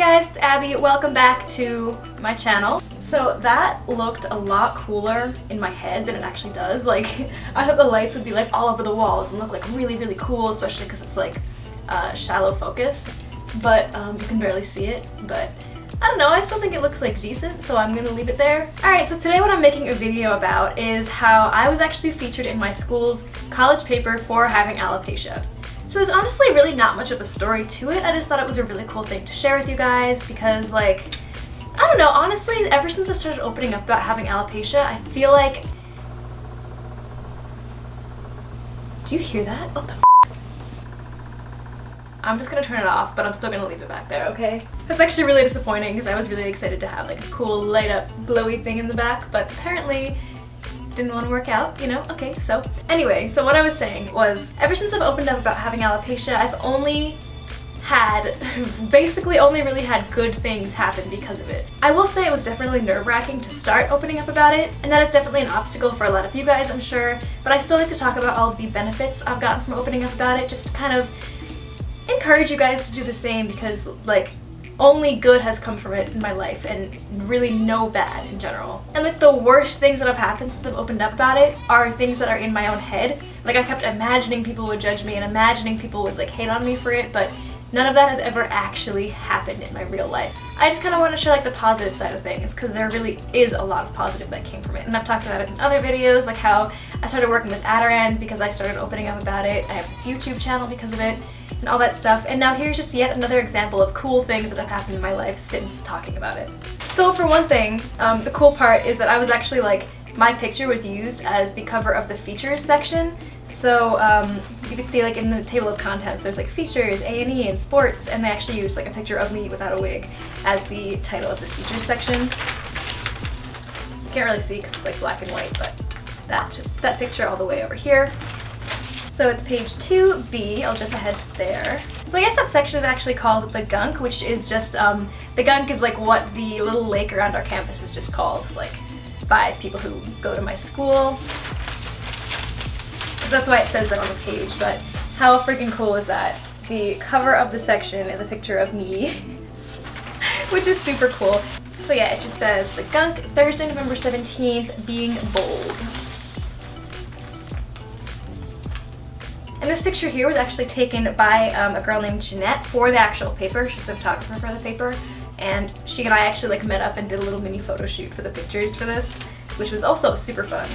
guys, it's Abby. Welcome back to my channel. So that looked a lot cooler in my head than it actually does. Like, I thought the lights would be like all over the walls and look like really cool, especially because it's like shallow focus. But you can barely see it. But I don't know, I still think it looks like decent, so I'm gonna leave it there. Alright, so today what I'm making a video about is how I was actually featured in my school's college paper for having alopecia. So there's honestly really not much of a story to it. I just thought it was a really cool thing to share with you guys because, like, I don't know, honestly, ever since I started opening up about having alopecia, I feel like... Do you hear that? What the f***? I'm just gonna turn it off, but I'm still gonna leave it back there, okay? That's actually really disappointing because I was really excited to have like a cool light up glowy thing in the back, but apparently didn't want to work out, you know? Okay, so anyway, so what I was saying was ever since I've opened up about having alopecia, I've basically only really had good things happen because of it. I will say it was definitely nerve-wracking to start opening up about it, and that is definitely an obstacle for a lot of you guys, I'm sure, but I still like to talk about all of the benefits I've gotten from opening up about it, just to kind of encourage you guys to do the same because, like, only good has come from it in my life and really no bad in general. And like the worst things that have happened since I've opened up about it are things that are in my own head. Like, I kept imagining people would judge me and imagining people would like hate on me for it, but none of that has ever actually happened in my real life. I just kind of want to share like the positive side of things because there really is a lot of positive that came from it. And I've talked about it in other videos, like how I started working with Adirons because I started opening up about it. I have this YouTube channel because of it and all that stuff. And now here's just yet another example of cool things that have happened in my life since talking about it. So for one thing, the cool part is that I was actually like, my picture was used as the cover of the features section. So you can see like in the table of contents there's like features, A&E, and sports, and they actually used like a picture of me without a wig as the title of the features section. You can't really see because it's like black and white, but that picture all the way over here. So it's page 2B, I'll jump ahead to there. So I guess that section is actually called the gunk, which is just, the gunk is like what the little lake around our campus is just called, like, by people who go to my school. That's why it says that on the page, but how freaking cool is that? The cover of the section is a picture of me, which is super cool. So yeah, it just says the gunk, Thursday, November 17th, being bold. And this picture here was actually taken by a girl named Jeannette for the actual paper. She's the photographer for the paper, and she and I actually like met up and did a little mini photo shoot for the pictures for this, which was also super fun.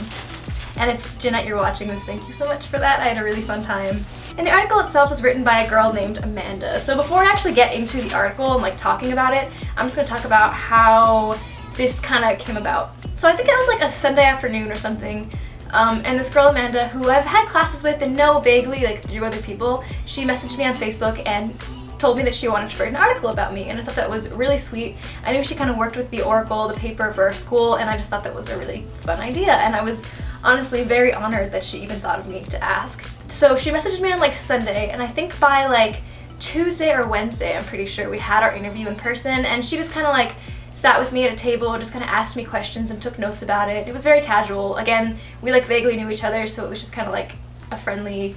And if Jeannette, you're watching this, thank you so much for that. I had a really fun time. And the article itself was written by a girl named Amanda. So before I actually get into the article and like talking about it, I'm just gonna talk about how this kind of came about. So I think it was like a Sunday afternoon or something. And this girl Amanda, who I've had classes with and know vaguely like through other people, she messaged me on Facebook and told me that she wanted to write an article about me, and I thought that was really sweet. I knew she kind of worked with the Oracle, the paper for our school, and I just thought that was a really fun idea, and I was honestly very honored that she even thought of me to ask. So she messaged me on like Sunday, and I think by like Tuesday or Wednesday, I'm pretty sure, we had our interview in person, and she just kind of like sat with me at a table and just kind of asked me questions and took notes about it. It was very casual. Again, we like vaguely knew each other, so it was just kind of like a friendly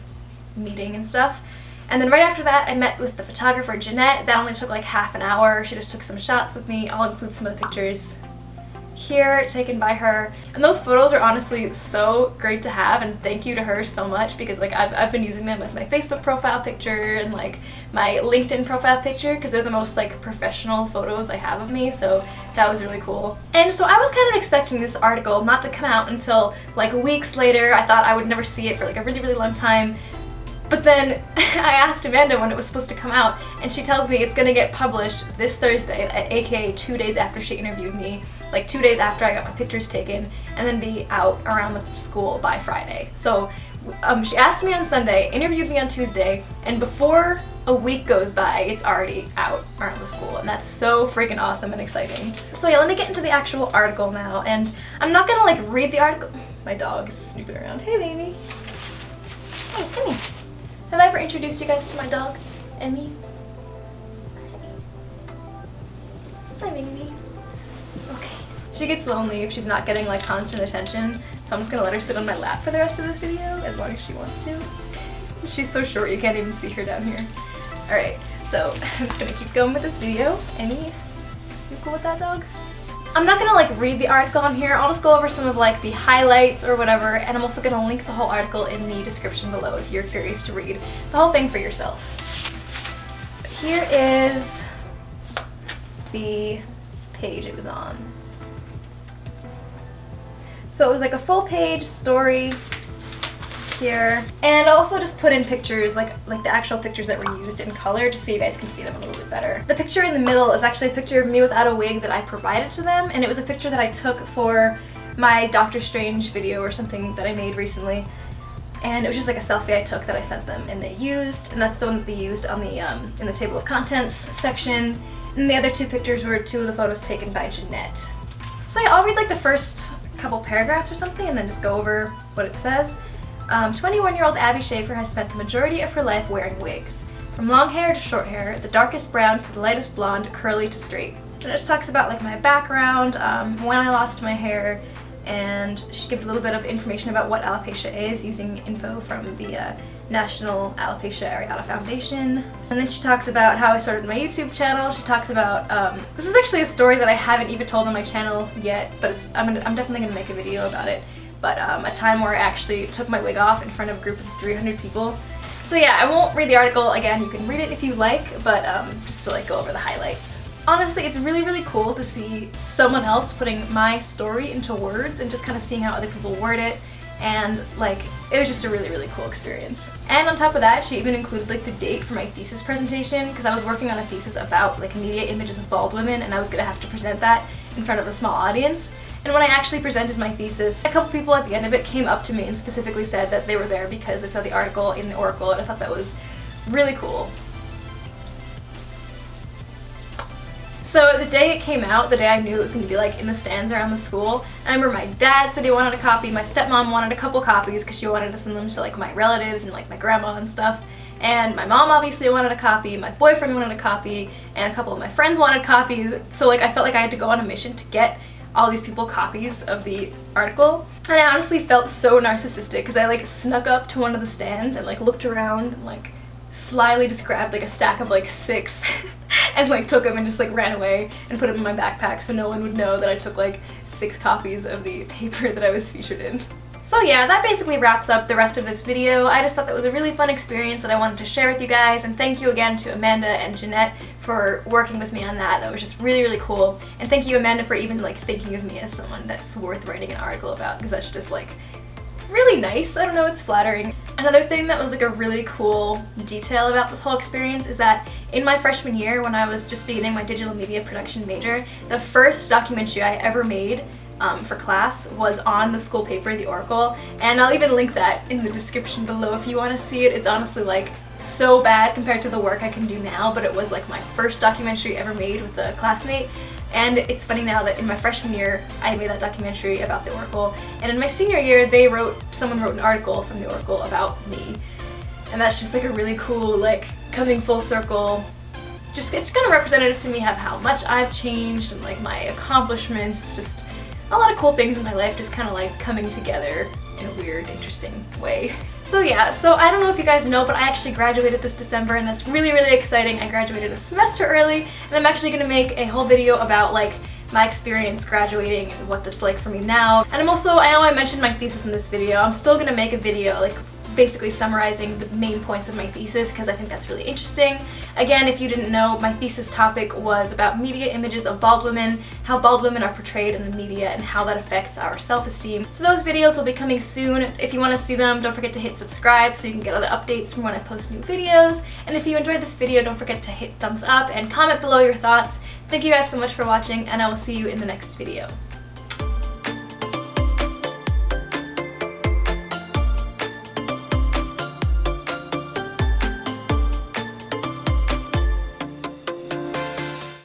meeting and stuff. And then right after that, I met with the photographer, Jeannette. That only took like half an hour. She just took some shots with me. I'll include some of the pictures here taken by her. And those photos are honestly so great to have, and thank you to her so much because like I've been using them as my Facebook profile picture and like my LinkedIn profile picture because they're the most like professional photos I have of me, so that was really cool. And so I was kind of expecting this article not to come out until like weeks later. I thought I would never see it for like a really long time. But then I asked Amanda when it was supposed to come out, and she tells me it's gonna get published this Thursday, aka 2 days after she interviewed me, like 2 days after I got my pictures taken, and then be out around the school by Friday. So she asked me on Sunday, interviewed me on Tuesday, and before a week goes by, it's already out around the school, and that's so freaking awesome and exciting. So yeah, let me get into the actual article now, and I'm not gonna like read the article. My dog is snooping around. Hey baby. Hey, come here. Have I ever introduced you guys to my dog, Emmy? Hi, baby. Okay. She gets lonely if she's not getting like constant attention, so I'm just gonna let her sit on my lap for the rest of this video, as long as she wants to. She's so short you can't even see her down here. Alright, So I'm just gonna keep going with this video. Amy, you cool with that, dog? I'm not gonna like read the article on here. I'll just go over some of like the highlights or whatever, and I'm also gonna link the whole article in the description below if you're curious to read the whole thing for yourself. But here is the page it was on. So it was like a full page story here, and I'll also just put in pictures like the actual pictures that were used in color just so you guys can see them a little bit better. The picture in the middle is actually a picture of me without a wig that I provided to them, and it was a picture that I took for my Doctor Strange video or something that I made recently, and it was just like a selfie I took that I sent them and they used, and that's the one that they used on the in the table of contents section. And the other two pictures were two of the photos taken by Jeannette. So yeah, I'll read like the first couple paragraphs or something and then just go over what it says. 21-year-old Abby Schaefer has spent the majority of her life wearing wigs. From long hair to short hair, the darkest brown to the lightest blonde, curly to straight. And it just talks about like my background, when I lost my hair, and she gives a little bit of information about what alopecia is using info from the National Alopecia Areata Foundation. And then she talks about how I started my YouTube channel. She talks about, this is actually a story that I haven't even told on my channel yet, but I'm definitely going to make a video about it. But a time where I actually took my wig off in front of a group of 300 people. So yeah, I won't read the article again. You can read it if you like, but just to like go over the highlights. Honestly, it's really, really cool to see someone else putting my story into words and just kind of seeing how other people word it. And like, it was just a really, really cool experience. And on top of that, she even included like the date for my thesis presentation, because I was working on a thesis about like media images of bald women, and I was gonna have to present that in front of a small audience. And when I actually presented my thesis, a couple people at the end of it came up to me and specifically said that they were there because they saw the article in the Oracle, and I thought that was really cool. So the day it came out, the day I knew it was going to be like in the stands around the school, I remember my dad said he wanted a copy, my stepmom wanted a couple copies because she wanted to send them to like my relatives and like my grandma and stuff, and my mom obviously wanted a copy, my boyfriend wanted a copy, and a couple of my friends wanted copies. So like I felt like I had to go on a mission to get all these people copies of the article. And I honestly felt so narcissistic because I like snuck up to one of the stands and like looked around and like slyly just grabbed like a stack of like 6 and like took them and just like ran away and put them in my backpack so no one would know that I took like 6 copies of the paper that I was featured in. So yeah, that basically wraps up the rest of this video. I just thought that was a really fun experience that I wanted to share with you guys, and thank you again to Amanda and Jeannette for working with me on that. That was just really, really cool. And thank you, Amanda, for even like thinking of me as someone that's worth writing an article about, because that's just like really nice. I don't know, it's flattering. Another thing that was like a really cool detail about this whole experience is that in my freshman year, when I was just beginning my digital media production major, the first documentary I ever made for class was on the school paper, The Oracle, and I'll even link that in the description below if you want to see it. It's honestly like so bad compared to the work I can do now, but it was like my first documentary ever made with a classmate. And it's funny now that in my freshman year I made that documentary about the Oracle, and in my senior year someone wrote an article from the Oracle about me, and that's just like a really cool like coming full circle. Just it's kind of representative to me of how much I've changed and like my accomplishments, just a lot of cool things in my life just kind of like coming together in a weird, interesting way. So yeah, so I don't know if you guys know, but I actually graduated this December, and that's really, really exciting. I graduated a semester early, and I'm actually going to make a whole video about like my experience graduating and what that's like for me now. And I'm also, I know I mentioned my thesis in this video, I'm still going to make a video like basically summarizing the main points of my thesis because I think that's really interesting. Again, if you didn't know, my thesis topic was about media images of bald women, how bald women are portrayed in the media, and how that affects our self-esteem. So those videos will be coming soon. If you want to see them, don't forget to hit subscribe so you can get all the updates from when I post new videos. And if you enjoyed this video, don't forget to hit thumbs up and comment below your thoughts. Thank you guys so much for watching, and I will see you in the next video.